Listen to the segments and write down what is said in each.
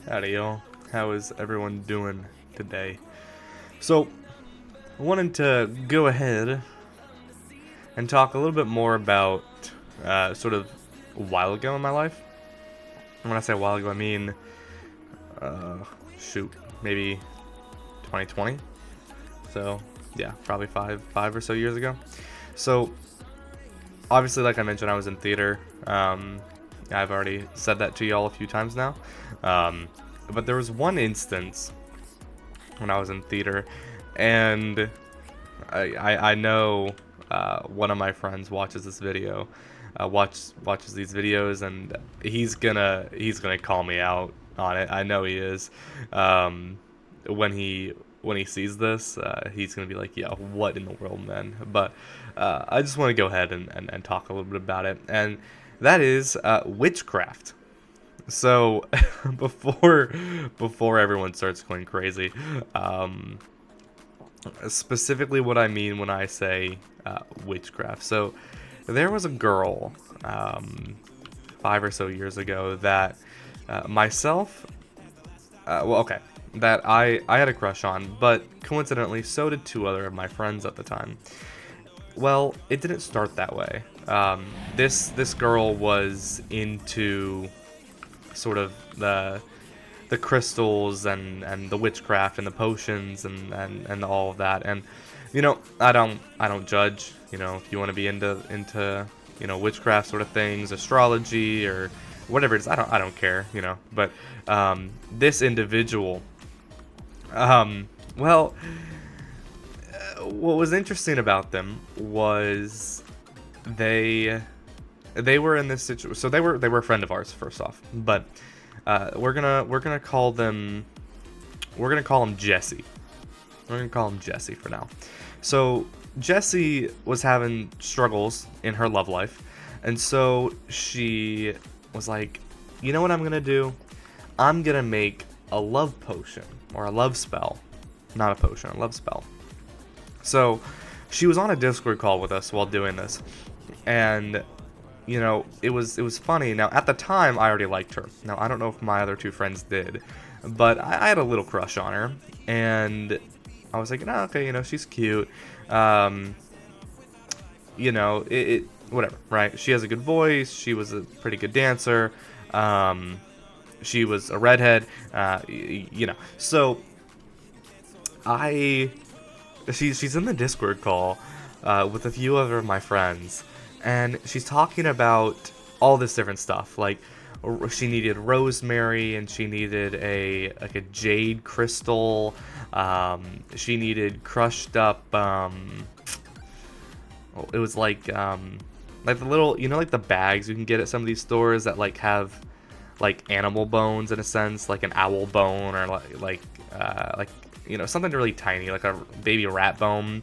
Howdy, y'all. How is everyone doing today? So, I wanted to go ahead and talk a little bit more about sort of a while ago in my life. And when I say a while ago, I mean, uh, shoot, maybe 2020. So, yeah, probably five or so years ago. So, obviously, like I mentioned, I was in theater. I've already said that to y'all a few times now. But there was one instance when I was in theater, and I know one of my friends watches this video, watches these videos, and he's gonna call me out on it. I know he is. When he sees this, he's gonna be like, "Yeah, what in the world, man?" But I just want to go ahead and talk a little bit about it, and that is witchcraft. So before everyone starts going crazy, specifically what I mean when I say witchcraft. So there was a girl 5 or so years ago that myself, well, okay, that I had a crush on, but coincidentally, so did two other of my friends at the time. Well, it didn't start that way. This girl was into sort of the crystals and the witchcraft and the potions and all of that. And I don't judge. If you want to be into witchcraft sort of things, astrology or whatever it is, I don't care. But this individual, well, what was interesting about them was they they were in this situation. So they were a friend of ours, first off, but we're gonna call them Jesse. We're gonna call him Jesse for now. So Jesse was having struggles in her love life, and so she was like, you know what I'm gonna do? I'm gonna make a love potion or a love spell, not a potion, a love spell. So she was on a Discord call with us while doing this, and it was funny. Now, at the time, I already liked her. Now, I don't know if my other two friends did, but I had a little crush on her, and I was like, no, okay, she's cute. Um, whatever, right? She has a good voice. She was a pretty good dancer. Um, she was a redhead. So I, she's in the Discord call with a few other of my friends, and she's talking about all this different stuff. Like, she needed rosemary, and she needed a jade crystal. She needed crushed up. It was like the little, like the bags you can get at some of these stores that have like animal bones in a sense, like an owl bone or like something really tiny, like a baby rat bone.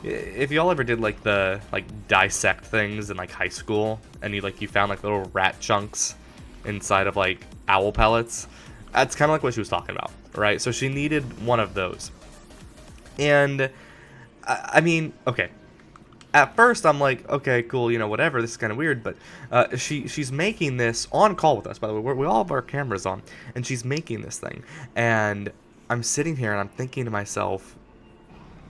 If y'all ever did the dissect things in high school, and you found little rat chunks inside of owl pellets, that's kind of what she was talking about, right? So she needed one of those, and I mean, okay. At first, I'm like, okay, cool, whatever. This is kind of weird, but she's making this on call with us. By the way, we all have our cameras on, and she's making this thing, and I'm sitting here and I'm thinking to myself,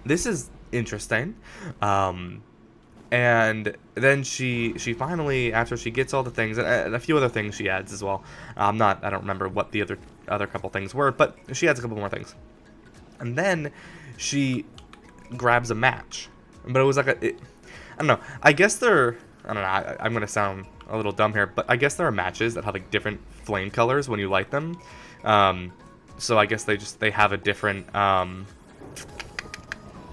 this is interesting. And then she finally, after she gets all the things, and a few other things she adds as well. I don't remember what the other couple things were, but she adds a couple more things. And then she grabs a match, but it was I don't know. I guess they're, I don't know. I'm gonna sound a little dumb here, but I guess there are matches that have different flame colors when you light them. So I guess they have a different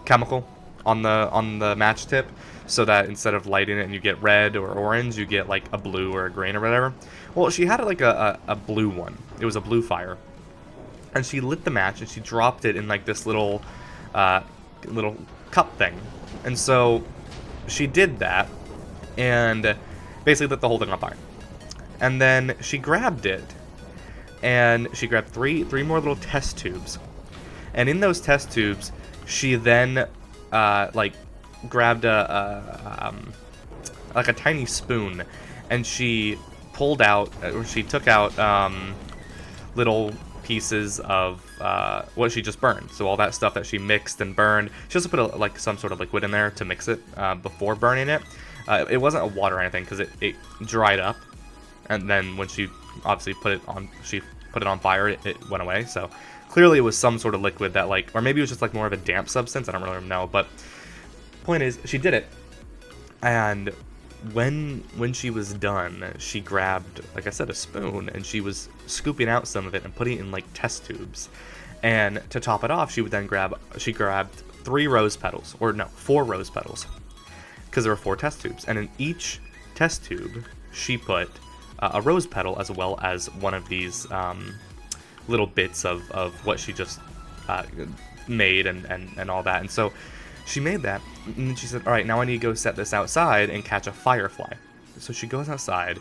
chemical on the match tip, so that instead of lighting it and you get red or orange, you get a blue or a green or whatever. Well, she had a blue one. It was a blue fire, and she lit the match and she dropped it in this little cup thing, and so she did that and basically lit the whole thing on fire. And then she grabbed it, and she grabbed three more little test tubes, and in those test tubes she then grabbed a tiny spoon, and she pulled out, or she took out little pieces of what she just burned. So all that stuff that she mixed and burned, she also put like some sort of liquid in there to mix it before burning it. It wasn't a water or anything because it dried up, and then when she obviously put it on fire, it went away. So clearly it was some sort of liquid that, like, or maybe it was just like more of a damp substance. I don't really know, but point is, she did it, and when she was done, she grabbed, like I said, a spoon, and she was scooping out some of it and putting it in like test tubes. And to top it off, she grabbed 4 rose petals, because there were 4 test tubes, and in each test tube she put a rose petal as well as one of these little bits of what she just made and all that. And so she made that, and she said, all right, now I need to go set this outside and catch a firefly. So she goes outside,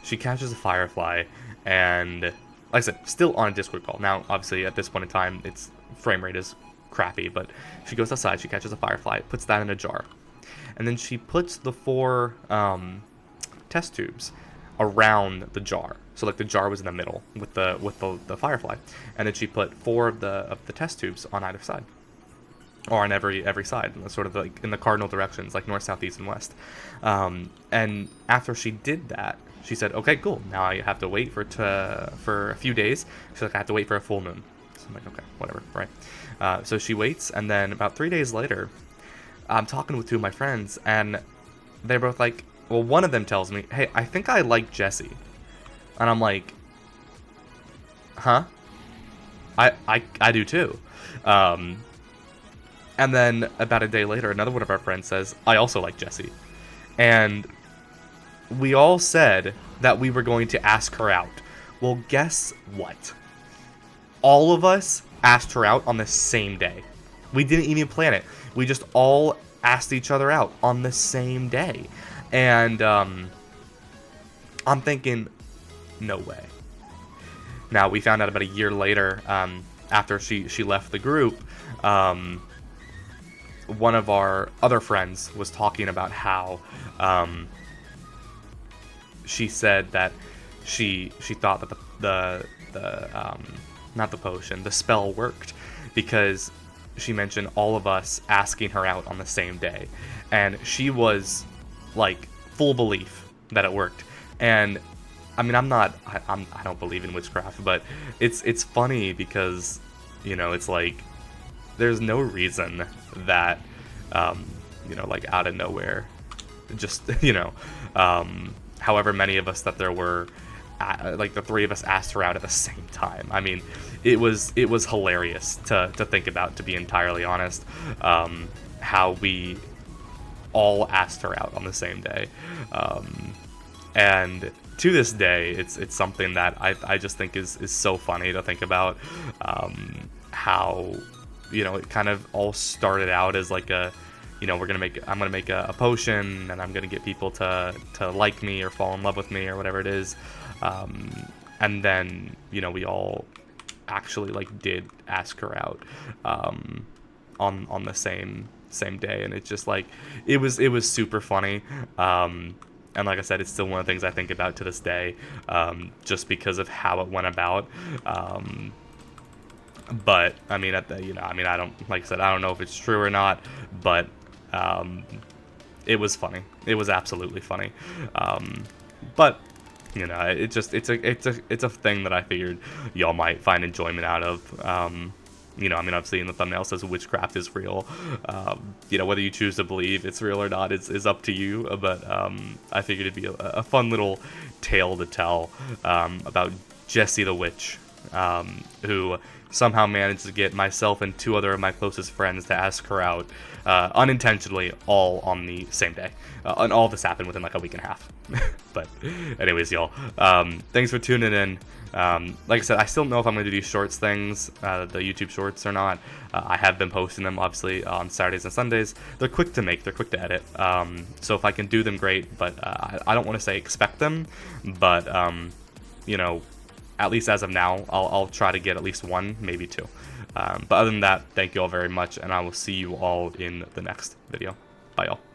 she catches a firefly, and like I said, still on a Discord call. Now, obviously, at this point in time, its frame rate is crappy, but she goes outside, she catches a firefly, puts that in a jar, and then she puts the 4 test tubes around the jar. So like the jar was in the middle with the firefly, and then she put 4 of the test tubes on either side, or on every side, sort of like in the cardinal directions, like north, south, east, and west. And after she did that, she said, okay, cool, now I have to wait for a few days. She's like, I have to wait for a full moon. So I'm like, okay, whatever, right? So she waits, and then about 3 days later, I'm talking with 2 of my friends, and they're both like, well, one of them tells me, hey, I think I like Jesse. And I'm like, huh? I do too. And then about a day later, another one of our friends says, I also like Jessie. And we all said that we were going to ask her out. Well, guess what? All of us asked her out on the same day. We didn't even plan it. We just all asked each other out on the same day. And I'm thinking, no way. Now, we found out about a year later, after she left the group, one of our other friends was talking about how she said that she thought that the not the potion, the spell worked because she mentioned all of us asking her out on the same day, and she was like full belief that it worked. And I mean, I don't believe in witchcraft, but it's funny because, you know, it's like there's no reason that like out of nowhere, just however many of us that there were, like the 3 of us asked her out at the same time. I mean, it was hilarious to think about, to be entirely honest, how we all asked her out on the same day, and to this day, it's something that I just think is so funny to think about, how, it kind of all started out as like I'm gonna make a potion, and I'm gonna get people to like me or fall in love with me or whatever it is, and then we all actually like did ask her out on the same day, and it's just like it was super funny. And like I said, it's still one of the things I think about to this day, just because of how it went about. But I mean, I don't, like I said, I don't know if it's true or not, but it was funny. It was absolutely funny. But it's a thing that I figured y'all might find enjoyment out of. Obviously in the thumbnail says Witchcraft is Real. Whether you choose to believe it's real or not is up to you. But I figured it'd be a fun little tale to tell about Jessie the Witch, who somehow managed to get myself and 2 other of my closest friends to ask her out unintentionally, all on the same day. And all this happened within like a week and a half. But anyways, y'all, thanks for tuning in. Like I said, I still don't know if I'm going to do these shorts things, the YouTube shorts or not. I have been posting them, obviously, on Saturdays and Sundays. They're quick to make, they're quick to edit. So if I can do them, great, but I don't want to say expect them, but, at least as of now, I'll try to get at least 1, maybe 2. But other than that, thank you all very much, and I will see you all in the next video. Bye, y'all.